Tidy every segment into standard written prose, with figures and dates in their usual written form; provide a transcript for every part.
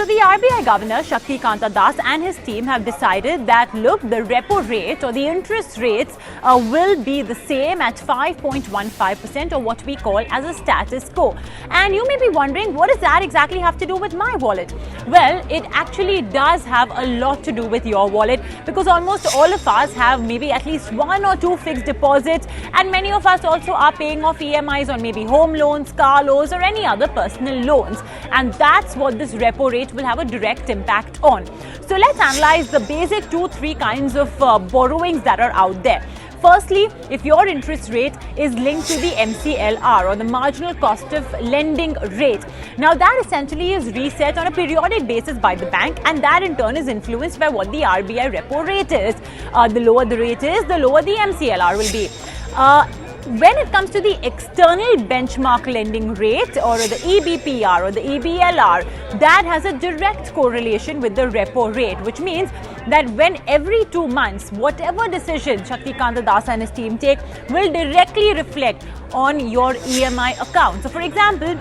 So the RBI Governor Shakti Kanta Das and his team have decided that, look, the repo rate or the interest rates will be the same at 5.15%, or what we call as a status quo. And you may be wondering, what does that exactly have to do with my wallet? Well, it actually does have a lot to do with your wallet, because almost all of us have maybe at least one or two fixed deposits, and many of us also are paying off EMIs on maybe home loans, car loans, or any other personal loans. And that's what this repo rate will have a direct impact on. So let's analyze the basic 2-3 kinds of borrowings that are out there. Firstly, if your interest rate is linked to the MCLR, or the marginal cost of lending rate. Now that essentially is reset on a periodic basis by the bank, and that in turn is influenced by what the RBI repo rate is. The lower the rate is, the lower the MCLR will be. When it comes to the external benchmark lending rate, or the EBPR or the EBLR, that has a direct correlation with the repo rate, which means that when every 2 months, whatever decision Shakti Kanta Das and his team take will directly reflect on your EMI account. So for example,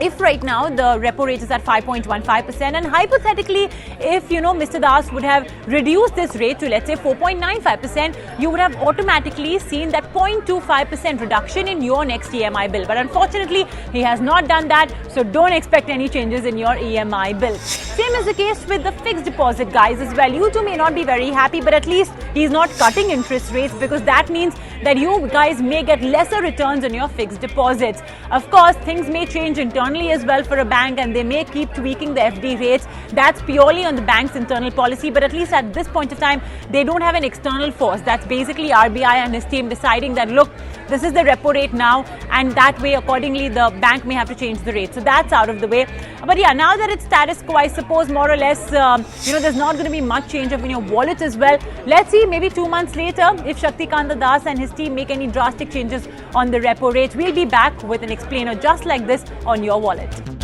if right now the repo rate is at 5.15%, and hypothetically, if Mr. Das would have reduced this rate to, let's say, 4.95%, you would have automatically seen that 0.25% reduction in your next EMI bill. But unfortunately, he has not done that, so don't expect any changes in your EMI bill. Same is the case with the fixed deposit guys as well. You too may not be very happy, but at least he's not cutting interest rates, because that means that you guys may get lesser returns on your fixed deposits. Of course, things may change internally as well for a bank, and they may keep tweaking the FD rates. That's purely on the bank's internal policy, but at least at this point of time, they don't have an external force. That's basically RBI and his team deciding that, look, this is the repo rate now, and that way accordingly the bank may have to change the rate. So that's out of the way. But yeah, now that it's status quo, I suppose more or less, there's not going to be much change in your wallet as well. Let's see, maybe 2 months later, if Shakti Kanta Das and his team make any drastic changes on the repo rate. We'll be back with an explainer just like this on your wallet.